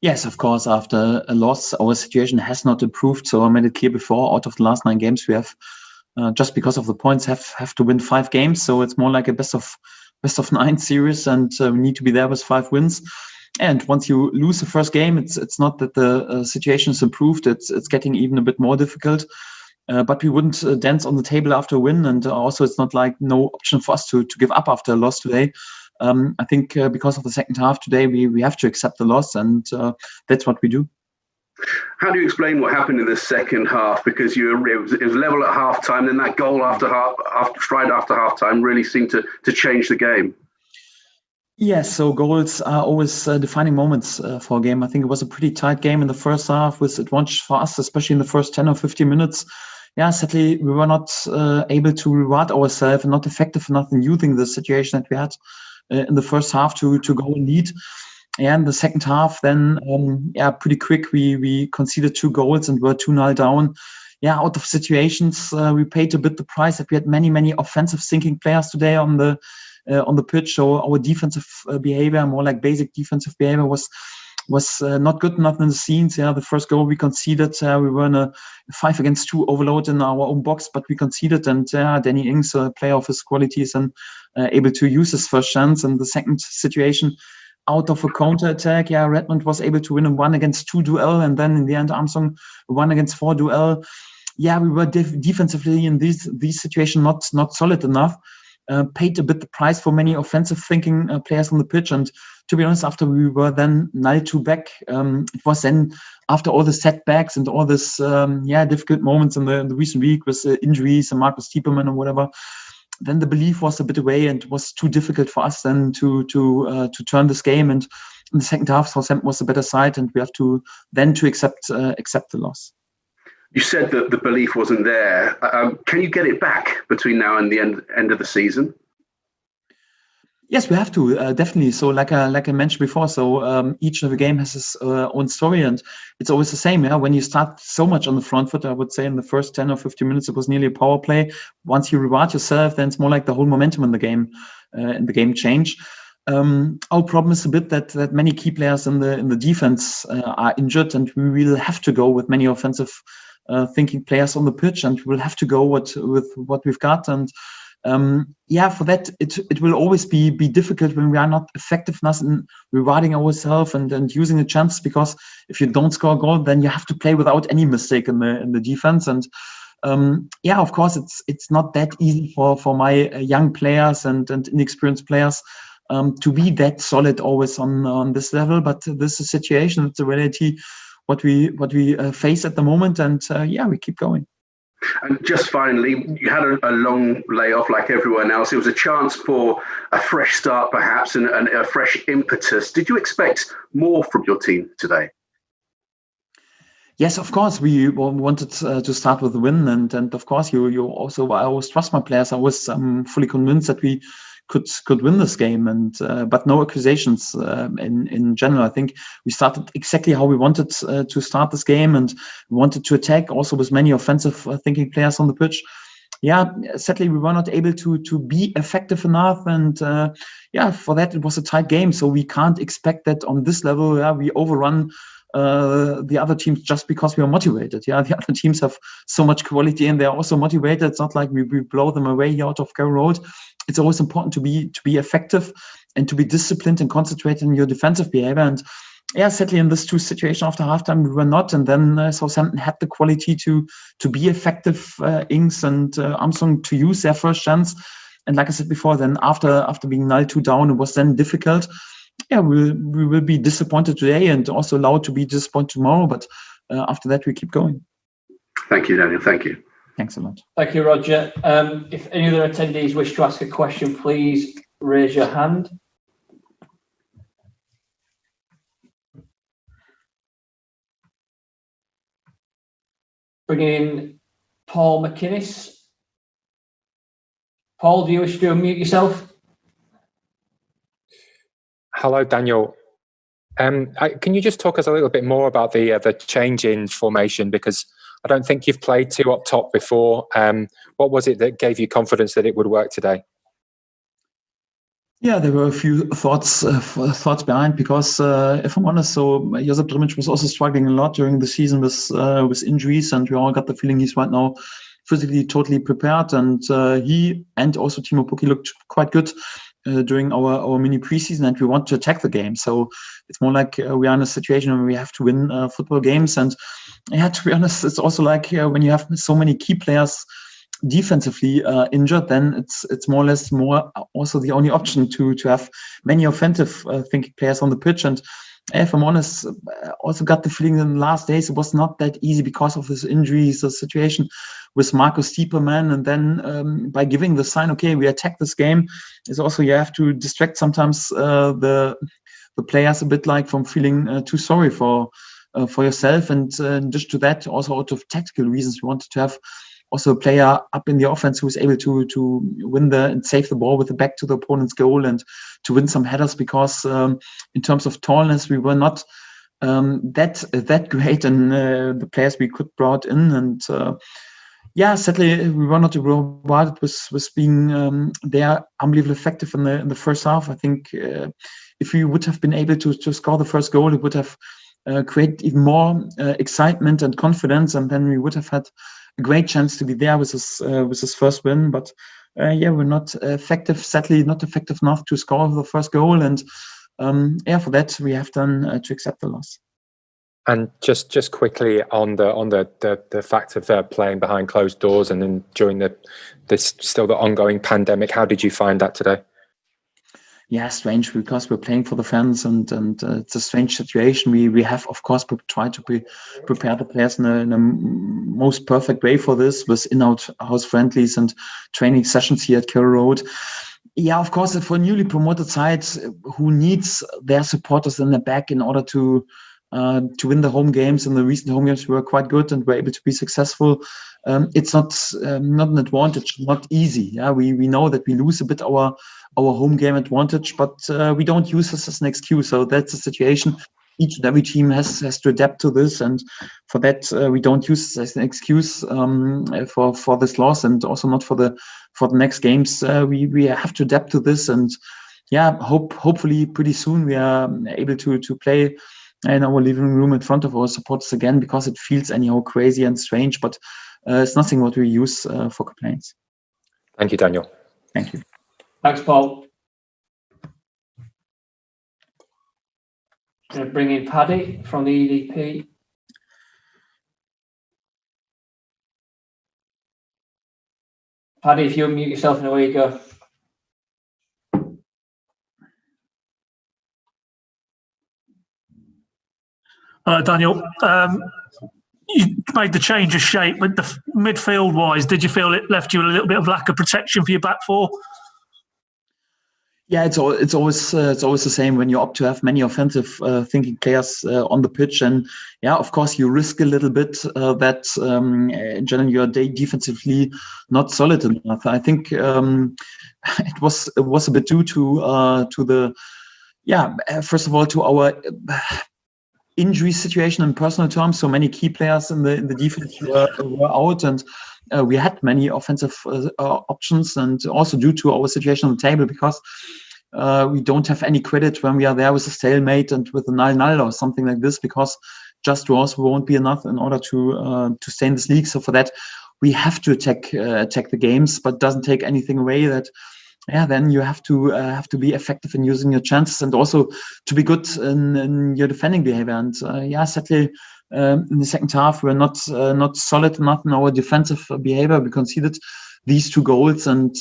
Yes, of course. After a loss, our situation has not improved. So I made it clear before. Out of the last 9 games, we have just because of the points have to win 5 games. So it's more like a best of 9 series, and we need to be there with 5 wins. And once you lose the first game, it's not that the situation is improved. It's getting even a bit more difficult. But we wouldn't dance on the table after a win, and also it's not like no option for us to give up after a loss today. I think because of the second half today, we have to accept the loss, and that's what we do. How do you explain what happened in the second half? Because it was level at half time, then that goal after half time really seemed to change the game. Yes, so goals are always defining moments for a game. I think it was a pretty tight game in the first half with advantage for us, especially in the first 10 or 15 minutes. Yeah, sadly, we were not able to reward ourselves and not effective enough in using the situation that we had in the first half to go in lead. And the second half, then, pretty quick, we conceded 2 goals and were 2-0 down. Yeah, out of situations, we paid a bit the price that we had many offensive thinking players today on the pitch. So our defensive behavior, more like basic defensive behavior, was not good enough in the scenes. Yeah, the first goal we conceded, we were in a 5-against-2 overload in our own box, but we conceded. And Danny Ings, a player of his qualities, and able to use his first chance. And the second situation, out of a counter attack, Redmond was able to win a 1-against-2 duel, and then in the end, Armstrong a 1-against-4 duel. Yeah, we were defensively in these situations not solid enough. Paid a bit the price for many offensive thinking players on the pitch. And to be honest, after we were then 0-2 back, it was then after all the setbacks and all this difficult moments in the recent week with injuries and Marcus Tiepermann or whatever, then the belief was a bit away, and it was too difficult for us then to turn this game. And in the second half, Southampton was the better side, and we have to accept the loss. You said that the belief wasn't there. Can you get it back between now and the end of the season? Yes, we have to, definitely. So like I mentioned before, so each of the game has its own story, and it's always the same. Yeah, when you start so much on the front foot, I would say in the first 10 or 15 minutes, it was nearly a power play. Once you reward yourself, then it's more like the whole momentum in the game change. Our problem is a bit that many key players in the defense are injured, and we will have to go with many offensive thinking players on the pitch, and we'll have to go with what we've got. And for that, it will always be difficult when we are not effective enough in rewarding ourselves and using the chance, because if you don't score a goal, then you have to play without any mistake in the defense. And of course, it's not that easy for my young players and inexperienced players to be that solid always on this level. But this is a situation, it's a reality, what we face at the moment, and we keep going. And just finally, you had a long layoff like everyone else. It was a chance for a fresh start, perhaps, and a fresh impetus. Did you expect more from your team today? Yes, of course. We wanted to start with a win, and of course, you also. I always trust my players. I was fully convinced that we could win this game, and but no accusations in general. I think we started exactly how we wanted to start this game, and we wanted to attack also with many offensive thinking players on the pitch. Yeah, sadly we were not able to be effective enough, and for that it was a tight game. So we can't expect that on this level. Yeah, we overrun the other teams just because we are motivated. Yeah, the other teams have so much quality and they're also motivated. It's not like we blow them away out of Carrow Road. It's always important to be effective and to be disciplined and concentrate on your defensive behavior. And sadly in this 2 situations after halftime we were not. And then Southampton had the quality to be effective. Ings and Armstrong to use their first chance. And like I said before, then after being 0-2 down, it was then difficult. Yeah, we will be disappointed today and also allowed to be disappointed tomorrow. But after that, we keep going. Thank you, Daniel. Thank you. Thanks a lot. Thank you, Roger. If any other attendees wish to ask a question, please raise your hand. Bringing in Paul McInnes. Paul, do you wish to unmute yourself? Hello, Daniel. Can you just talk us a little bit more about the change in formation? Because I don't think you've played 2 up top before. What was it that gave you confidence that it would work today? Yeah, there were a few thoughts behind because, if I'm honest, so Josip Drmic was also struggling a lot during the season with injuries, and we all got the feeling he's right now physically totally prepared, and he and also Timo Pukki looked quite good during our mini preseason, and we want to attack the game. So it's more like we are in a situation where we have to win football games, and yeah, to be honest, it's also like when you have so many key players defensively injured, then it's more or less more also the only option to have many offensive thinking players on the pitch. And if I'm honest, also got the feeling in the last days it was not that easy because of this injuries, the situation with Marcus Stiepermann, and then by giving the sign, okay, we attack this game, is also you have to distract sometimes the players a bit, like from feeling too sorry for yourself, and just to that, also out of tactical reasons, we wanted to have also a player up in the offense who is able to win and save the ball with the back to the opponent's goal and to win some headers, because in terms of tallness, we were not that great in the players we could brought in. And sadly, we were not rewarded with being there unbelievably effective in the first half. I think if we would have been able to score the first goal, it would have created even more excitement and confidence, and then we would have had a great chance to be there with this first win. But we're not effective. Sadly, not effective enough to score the first goal, and for that we have done to accept the loss. And just quickly on the fact of playing behind closed doors, and then during this still the ongoing pandemic, how did you find that today? Yeah, strange, because we're playing for the fans, and it's a strange situation. We have, of course, tried to prepare the players in a most perfect way for this, with in-out house friendlies and training sessions here at Carrow Road. Yeah, of course, for newly promoted sides who needs their supporters in the back in order to win the home games. In the recent home games, we were quite good and were able to be successful. It's not an advantage, not easy. Yeah, we know that we lose a bit our home game advantage, but we don't use this as an excuse. So that's the situation. Each and every team has to adapt to this, and for that we don't use this as an excuse for this loss, and also not for the next games. We have to adapt to this, and hopefully pretty soon we are able to play in our living room in front of our supporters again, because it feels anyhow crazy and strange, but it's nothing what we use for complaints. Thank you, Daniel. Thank you. Thanks, Paul. Going to bring in Paddy from the EDP. Paddy, if you unmute yourself, and away you go. Daniel, you made the change of shape, but the midfield-wise, did you feel it left you a little bit of lack of protection for your back four? Yeah, it's always the same when you opt to have many offensive thinking players on the pitch, and of course you risk a little bit that in general you're defensively not solid enough. I think it was a bit due to the first of all to our injury situation in personal terms. So many key players in the defense were out, and we had many offensive options, and also due to our situation on the table, because we don't have any credit when we are there with a stalemate and with a 0-0 or something like this, because just draws won't be enough in order to stay in this league. So for that, we have to attack the games, but doesn't take anything away that. Then you have to be effective in using your chances, and also to be good in your defending behavior. And sadly, in the second half, we're not solid enough in our defensive behavior. We conceded these 2 goals, and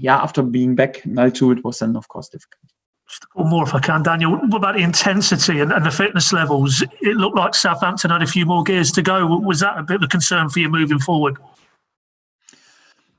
after being back 0-2, it was then of course difficult. Just one more, if I can, Daniel. What about the intensity and the fitness levels? It looked like Southampton had a few more gears to go. Was that a bit of a concern for you moving forward?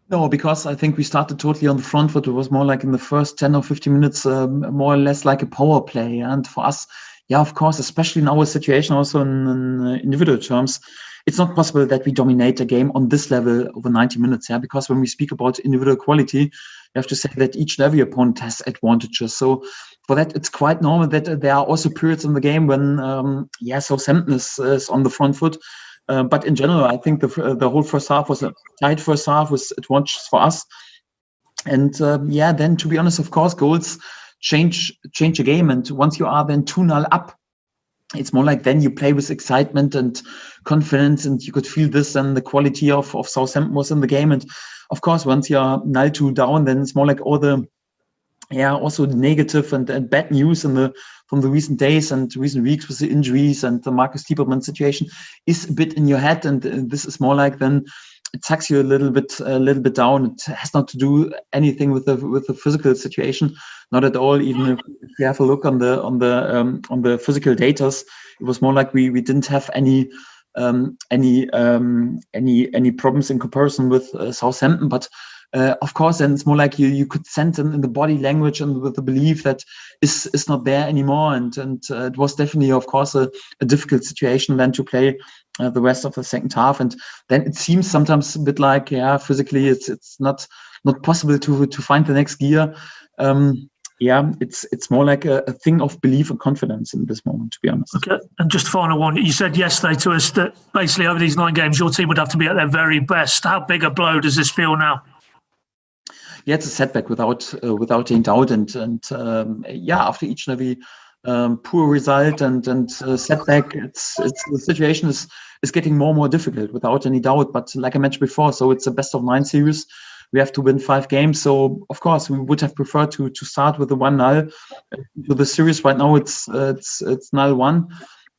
No, because I think we started totally on the front foot. It was more like in the first 10 or 15 minutes, more or less like a power play. And for us, of course, especially in our situation, also in individual terms, it's not possible that we dominate a game on this level over 90 minutes. Because when we speak about individual quality, you have to say that each and every opponent has advantages. So for that, it's quite normal that there are also periods in the game when, Southampton is on the front foot. But in general, I think the whole first half was a tight first half with advantages for us. And then to be honest, of course, goals change a game. And once you are then 2-0 up, it's more like then you play with excitement and confidence, and you could feel this, and the quality of Southampton was in the game. And of course, once you're 0-2 down, then it's more like all the also negative and bad news from the recent days and recent weeks with the injuries and the Marcus Tieberman situation is a bit in your head, and this is more like then it sucks you a little bit down. It has not to do anything with the physical situation, not at all. Even if you have a look on the physical data, it was more like we didn't have any problems in comparison with Southampton, but. Of course, then it's more like you could sense in the body language and with the belief that is not there anymore, and it was definitely, of course, a difficult situation then to play the rest of the second half, and then it seems sometimes a bit like physically it's not possible to find the next gear. It's more like a thing of belief and confidence in this moment, to be honest. Okay, and just final one. You said yesterday to us that basically over these 9 games, your team would have to be at their very best. How big a blow does this feel now? Yeah, it's a setback without any doubt, and after each and every poor result and setback, it's the situation is getting more and more difficult without any doubt. But like I mentioned before, so it's a best of 9 series. We have to win 5 games, so of course we would have preferred to start with the 1-0 to the series. Right now it's 0-1,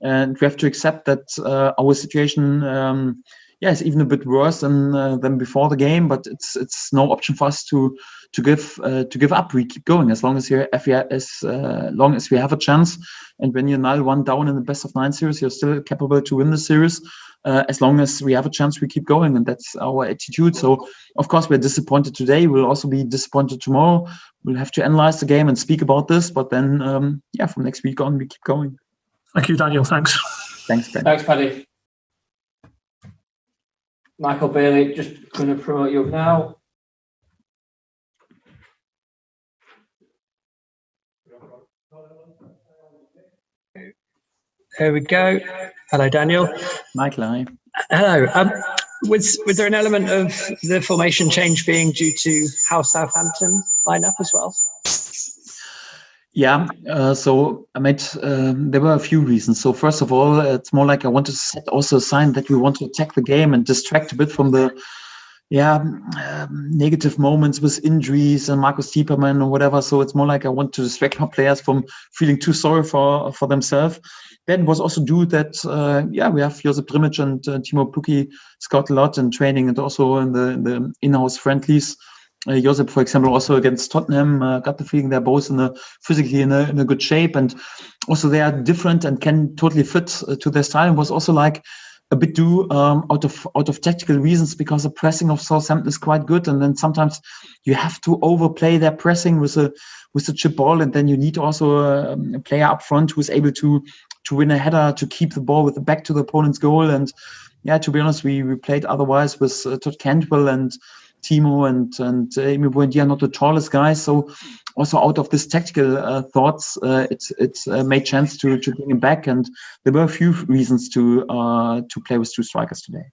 and we have to accept that our situation. It's even a bit worse than before the game, but it's no option for us to give up. We keep going as long as we have a chance. And when you're 0-1 down in the best of 9 series, you're still capable to win the series. As long as we have a chance, we keep going, and that's our attitude. So of course we're disappointed today. We'll also be disappointed tomorrow. We'll have to analyze the game and speak about this. But then from next week on, we keep going. Thank you, Daniel. Thanks. Thanks, Ben. Thanks, Paddy. Michael Bailey, just going to promote you up now. There we go. Hello, Daniel. Michael, hi. Hello. Was there an element of the formation change being due to how Southampton line up as well? Yeah, so I made, there were a few reasons. So first of all, it's more like I wanted to set also a sign that we want to attack the game and distract a bit from the negative moments with injuries and Marcus Tieberman or whatever. So it's more like I want to distract our players from feeling too sorry for themselves. Then was also due that, we have Josip Drimic and Timo Pukki scout a lot in training and also in the in-house friendlies. Josip, for example, also against Tottenham, got the feeling they're both physically in a good shape, and also they are different and can totally fit to their style. And was also like a bit due out of tactical reasons, because the pressing of Southampton is quite good, and then sometimes you have to overplay their pressing with a chip ball, and then you need also a player up front who is able to win a header, to keep the ball with the back to the opponent's goal. And to be honest, we played otherwise with Todd Cantwell and Timo and Emi Buendia, not the tallest guys. So also out of this tactical thoughts, it's made chance to bring him back. And there were a few reasons to play with 2 strikers today.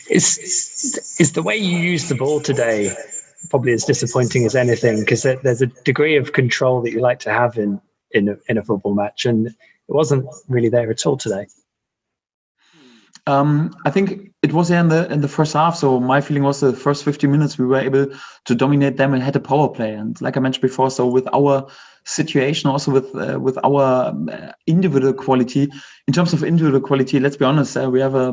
Is the way you use the ball today probably as disappointing as anything? Because there's a degree of control that you like to have in a football match, and it wasn't really there at all today. I think it was there in the first half. So my feeling was the first 50 minutes we were able to dominate them and had a power play. And like I mentioned before, so with our situation, also with our individual quality, in terms of individual quality, let's be honest, we have a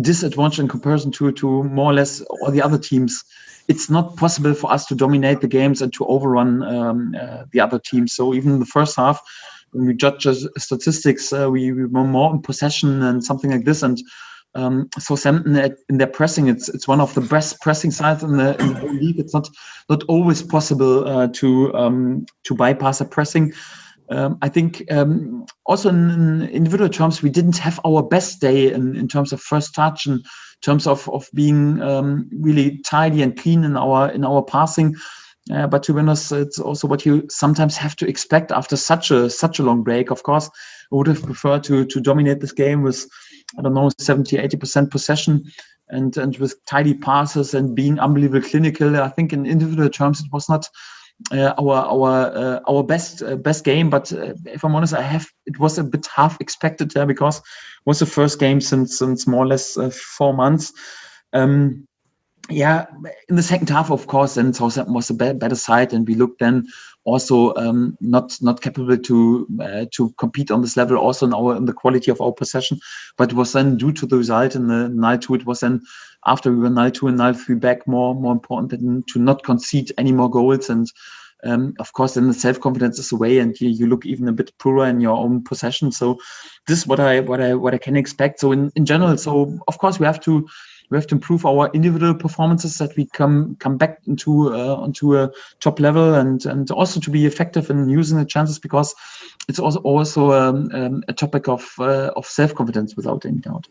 disadvantage in comparison to more or less all the other teams. It's not possible for us to dominate the games and to overrun the other teams. So even in the first half, when we judge statistics, we were more in possession and something like this. And Southampton in their pressing, it's one of the best pressing sides in the whole league. It's not always possible to bypass a pressing. I think also in individual terms, we didn't have our best day in terms of first touch and in terms of being really tidy and clean in our passing. But to be honest, it's also what you sometimes have to expect after such a long break. Of course, I would have preferred to dominate this game with I don't know, 70-80% possession, and with tidy passes and being unbelievably clinical. I think in individual terms it was not our best game, but if I'm honest, it was a bit half expected there, because it was the first game since more or less 4 months. In the second half, of course, then Southampton was a better side, and we looked then also not capable to compete on this level, also in the quality of our possession. But it was then due to the result in the 0-2. It was then after we were 0-2 and 0-3 back more important than to not concede any more goals. And of course, then the self-confidence is away, and you look even a bit poorer in your own possession. So this is what I can expect. So in general, so of course we have to improve our individual performances, that we come back onto a top level, and also to be effective in using the chances, because it's also a topic of self-confidence, without any doubt.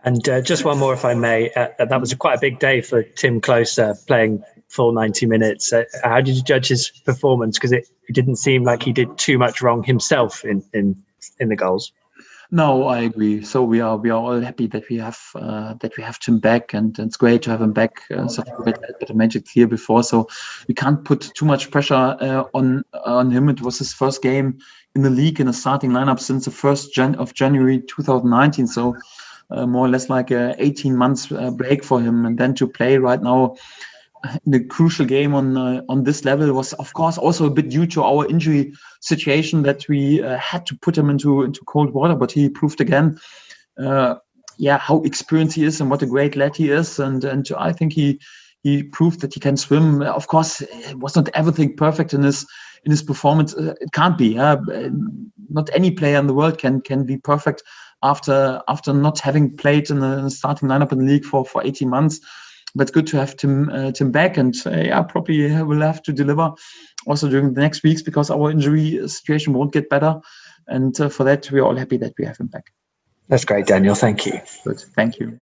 And just one more, if I may. That was quite a big day for Tim Closer, playing full 90 minutes. How did you judge his performance? Because it didn't seem like he did too much wrong himself in the goals. No, I agree. So we are all happy that we have Tim back, and it's great to have him back. Such a bit of magic here before, so we can't put too much pressure on him. It was his first game in the league in a starting lineup since the 1st of January 2019. So more or less like a 18 months break for him, and then to play right now in a crucial game on this level was, of course, also a bit due to our injury situation, that we had to put him into cold water. But he proved again, how experienced he is and what a great lad he is, and I think he proved that he can swim. Of course, it was not everything perfect in his performance. It can't be. Not any player in the world can be perfect after not having played in the starting lineup in the league for 18 months. But good to have Tim back, and probably will have to deliver also during the next weeks, because our injury situation won't get better. And for that, we are all happy that we have him back. That's great, Daniel. Thank you. Good. Thank you.